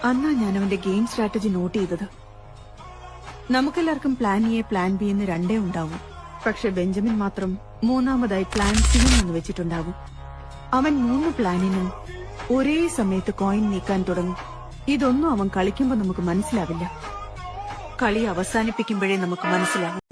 അന്നാ ഞാൻ അവന്റെ game strategy not ചെയ്തത്. നമുക്കെല്ലാവർക്കും പ്ലാൻ എ പ്ലാൻ ബി എന്ന് രണ്ടേ ഉണ്ടാവും. പക്ഷെ ബെഞ്ചമിൻ മാത്രം മൂന്നാമതായി പ്ലാൻ സി എന്ന് വെച്ചിട്ടുണ്ടാകും. അവൻ 3 പ്ലാനിനും ഒരേ സമയത്ത് കോയിൻ നീക്കാൻ തുടങ്ങും. ഇതൊന്നും അവൻ കളിക്കുമ്പോ നമുക്ക് മനസ്സിലാവില്ല. കളി അവസാനിപ്പിക്കുമ്പോഴേ നമുക്ക് മനസ്സിലാവും.